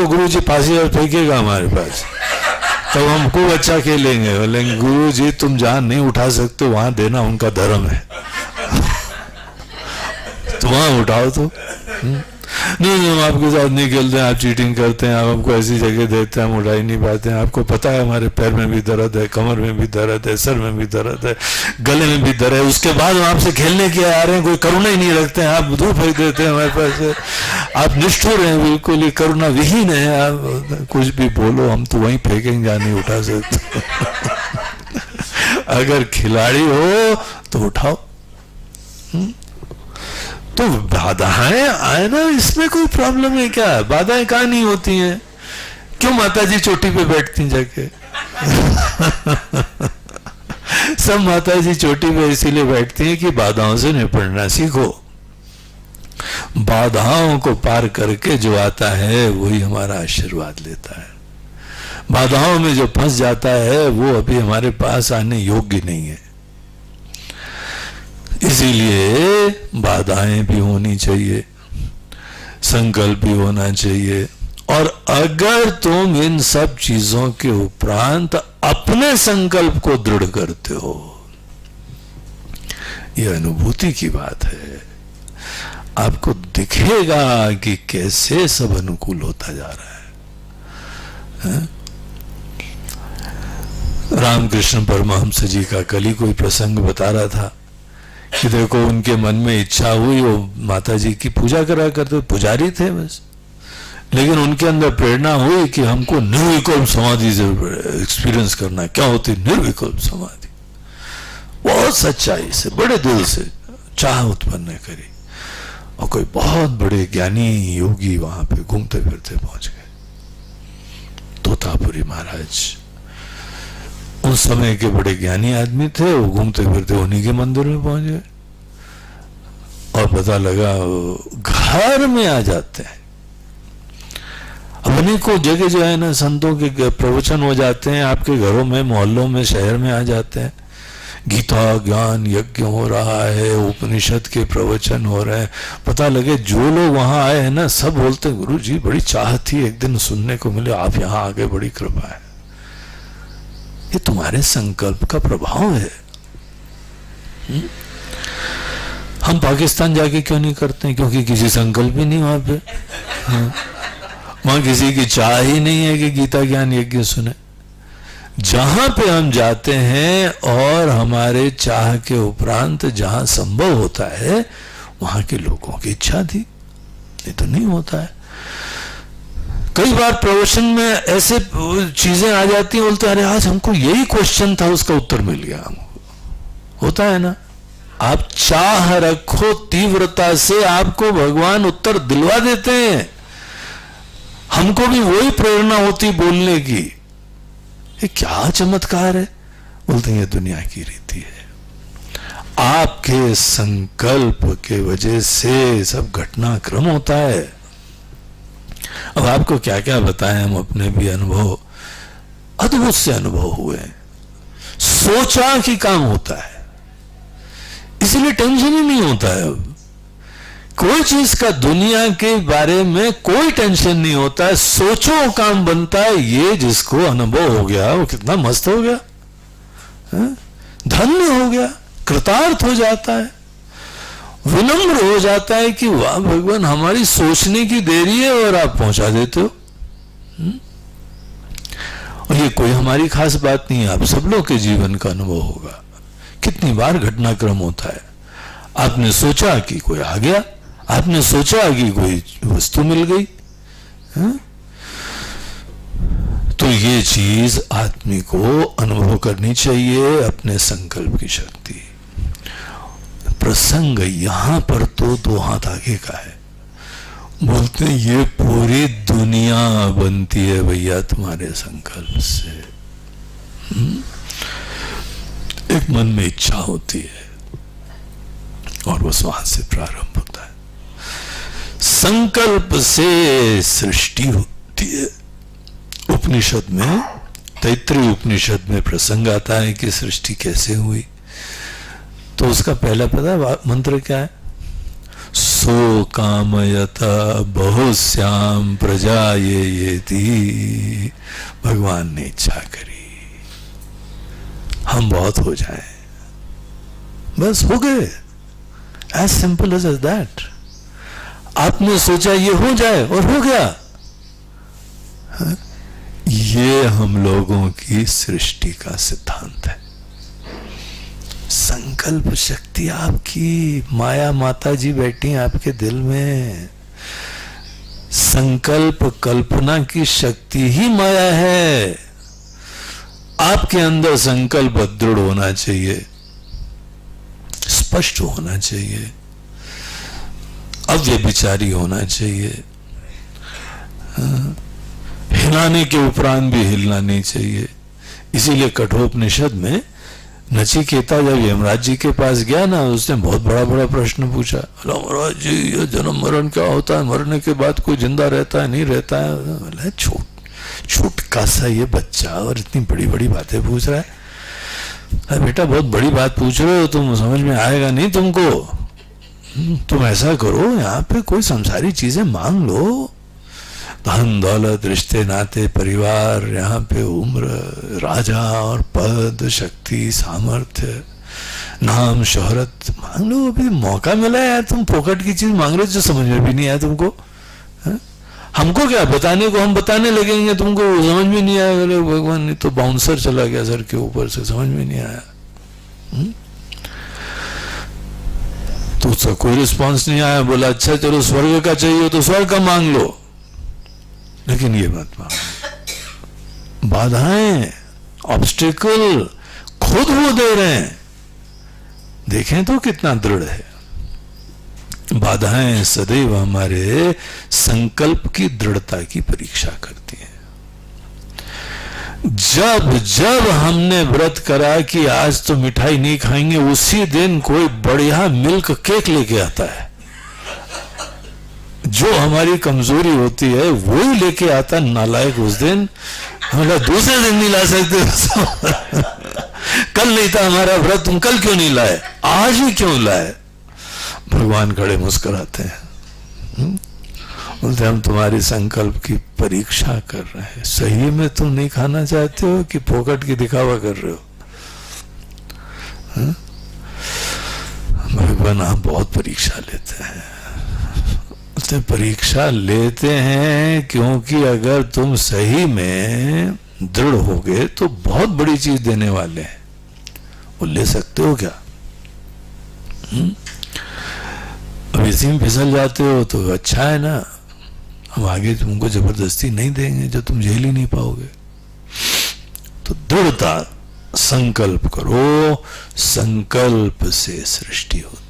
गुरुजी फांसी और फेंकेगा हमारे पास, तब हम खूब अच्छा खेलेंगे। बोलेंगे गुरुजी तुम जहां नहीं उठा सकते वहां देना उनका धर्म है, तो वहां उठाओ। तो नहीं हम आपके साथ नहीं खेलते हैं, आप चीटिंग करते हैं, आप हमको ऐसी जगह देते हैं हम उठा ही नहीं पाते हैं। आपको पता है हमारे पैर में भी दर्द है, कमर में भी दर्द है, सर में भी दर्द है, गले में भी दर्द है, उसके बाद हम आपसे खेलने के आ रहे हैं, कोई करुणा ही नहीं रखते हैं, आप दूर फेंक देते हैं हमारे पास से। आप निष्ठुर हैं बिल्कुल, ये करुणा विहीन है। आप कुछ भी बोलो हम तो वहीं फेंकेंगे, नहीं उठा सकते। अगर खिलाड़ी हो तो उठाओ। तो बाधाएं आए ना, इसमें कोई प्रॉब्लम है क्या? बाधाएं कहाँ नहीं होती हैं? क्यों माताजी चोटी पे बैठती जाके? सब माताजी चोटी पे इसीलिए बैठती हैं कि बाधाओं से निपटना सीखो। बाधाओं को पार करके जो आता है वही हमारा आशीर्वाद लेता है। बाधाओं में जो फंस जाता है वो अभी हमारे पास आने योग्य नहीं है। इसीलिए बाधाएं भी होनी चाहिए, संकल्प भी होना चाहिए। और अगर तुम इन सब चीजों के उपरांत अपने संकल्प को दृढ़ करते हो, यह अनुभूति की बात है। आपको दिखेगा कि कैसे सब अनुकूल होता जा रहा है। रामकृष्ण परमहंस जी का कल ही कोई प्रसंग बता रहा था कि देखो उनके मन में इच्छा हुई, वो माता जी की पूजा करा करते, पुजारी थे बस, लेकिन उनके अंदर प्रेरणा हुई कि हमको निर्विकल्प समाधि से एक्सपीरियंस करना है। क्या होती निर्विकल्प समाधि? बहुत सच्चाई से, बड़े दिल से चाह उत्पन्न करी, और कोई बहुत बड़े ज्ञानी योगी वहां पे घूमते फिरते पहुंच गए। तोतापुरी महाराज उस समय के बड़े ज्ञानी आदमी थे, वो घूमते फिरते उन्हीं के मंदिर में पहुंच गए, और पता लगा घर में आ जाते हैं। अपने को जगह जो है ना, संतों के प्रवचन हो जाते हैं, आपके घरों में, मोहल्लों में, शहर में आ जाते हैं। गीता ज्ञान यज्ञ हो रहा है, उपनिषद के प्रवचन हो रहे हैं। पता लगे जो लोग वहां आए हैं ना, सब बोलते गुरु जी बड़ी चाह थी एक दिन सुनने को मिले, आप यहां आ गए, बड़ी कृपा है। ये तुम्हारे संकल्प का प्रभाव है। हम पाकिस्तान जाके क्यों नहीं करते हैं? क्योंकि किसी संकल्प ही नहीं वहां पे। वहां किसी की चाह ही नहीं है कि गीता ज्ञान यज्ञ सुने। जहां पे हम जाते हैं और हमारे चाह के उपरांत जहां संभव होता है, वहां के लोगों की इच्छा थी, ये तो नहीं होता है। कई बार प्रवचन में ऐसे चीजें आ जाती हैं, बोलते अरे आज हमको यही क्वेश्चन था, उसका उत्तर मिल गया हमको। होता है ना, आप चाह रखो तीव्रता से, आपको भगवान उत्तर दिलवा देते हैं। हमको भी वही प्रेरणा होती बोलने की। ये क्या चमत्कार है? बोलते हैं ये दुनिया की रीति है। आपके संकल्प के वजह से सब घटनाक्रम होता है। अब आपको क्या क्या बताएं, हम अपने भी अनुभव, अद्भुत से अनुभव हुए। सोचा कि काम होता है, इसलिए टेंशन ही नहीं होता है। अब कोई चीज का दुनिया के बारे में कोई टेंशन नहीं होता है। सोचो काम बनता है। ये जिसको अनुभव हो गया वो कितना मस्त हो गया, धन्य हो गया, कृतार्थ हो जाता है, विनम्र हो जाता है कि वाह भगवान हमारी सोचने की देरी है और आप पहुंचा देते हो। और ये कोई हमारी खास बात नहीं है, आप सब लोग के जीवन का अनुभव होगा। कितनी बार घटनाक्रम होता है, आपने सोचा कि कोई आ गया, आपने सोचा कि कोई वस्तु मिल गई। तो ये चीज आदमी को अनुभव करनी चाहिए, अपने संकल्प की शक्ति। प्रसंग यहां पर तो दो हाथ आगे का है। बोलते हैं ये पूरी दुनिया बनती है भैया तुम्हारे संकल्प से। एक मन में इच्छा होती है और बस वहां से प्रारंभ होता है। संकल्प से सृष्टि होती है। उपनिषद में, तैत्तिरीय उपनिषद में प्रसंग आता है कि सृष्टि कैसे हुई। तो उसका पहला पता मंत्र क्या है? सो कामयता बहुश्याम प्रजा ये थी। भगवान ने इच्छा करी हम बहुत हो जाएं, बस हो गए। As simple as that. आपने सोचा ये हो जाए और हो गया। ये हम लोगों की सृष्टि का सिद्धांत है। संकल्प शक्ति आपकी, माया माता जी बैठी आपके दिल में। संकल्प कल्पना की शक्ति ही माया है। आपके अंदर संकल्प दृढ़ होना चाहिए, स्पष्ट होना चाहिए, अव्यभिचारी होना चाहिए। हिलाने के उपरांत भी हिलना नहीं चाहिए। इसीलिए कठोपनिषद में नचिकेता जब यमराज जी के पास गया ना, उसने बहुत बड़ा बड़ा प्रश्न पूछा। महाराज जी, ये जन्म मरण क्या होता है? मरने के बाद कोई जिंदा रहता है नहीं रहता है? बोला छोटा सा ये बच्चा और इतनी बड़ी बड़ी बातें पूछ रहा है। अरे बेटा, बहुत बड़ी बात पूछ रहे हो, तुम समझ में आएगा नहीं तुमको। तुम ऐसा करो, यहाँ पे कोई संसारी चीजें मांग लो, धन दौलत रिश्ते नाते परिवार, यहाँ पे उम्र, राजा और पद, शक्ति, सामर्थ्य, नाम, शोहरत मांग लो। अभी मौका मिला है यार, तुम फोकट की चीज मांग रहे हो जो समझ में भी नहीं आया तुमको। हमको क्या बताने को, हम बताने लगेंगे तुमको समझ में नहीं आया। अरे भगवान, ने तो बाउंसर चला गया सर के ऊपर से, समझ में नहीं आया। तो उसका कोई रिस्पॉन्स नहीं आया। बोला अच्छा चलो स्वर्ग का चाहिए तो स्वर्ग का मांग लो, लेकिन ये मत मांगो। बाधाएं, ऑब्स्टिकल खुद वो दे रहे हैं। देखें तो कितना दृढ़ है। बाधाएं सदैव हमारे संकल्प की दृढ़ता की परीक्षा करती हैं। जब जब हमने व्रत करा कि आज तो मिठाई नहीं खाएंगे, उसी दिन कोई बढ़िया मिल्क केक लेके आता है। जो हमारी कमजोरी होती है वो ही लेके आता नालायक। उस दिन हमारा दूसरे दिन नहीं ला सकते। कल नहीं था हमारा व्रत, तुम कल क्यों नहीं लाए, आज ही क्यों लाए? भगवान खड़े मुस्कुराते हैं, बोलते हम तुम्हारी संकल्प की परीक्षा कर रहे हैं। सही में तुम नहीं खाना चाहते हो कि फोकट की दिखावा कर रहे हो? भगवान आप बहुत परीक्षा लेते हैं। परीक्षा लेते हैं क्योंकि अगर तुम सही में दृढ़ होगे तो बहुत बड़ी चीज देने वाले हैं। वो ले सकते हो क्या? अब इसी में फिसल जाते हो तो अच्छा है ना, हम आगे तुमको जबरदस्ती नहीं देंगे जो तुम झेल ही नहीं पाओगे। तो दृढ़ता, संकल्प करो, संकल्प से सृष्टि होती।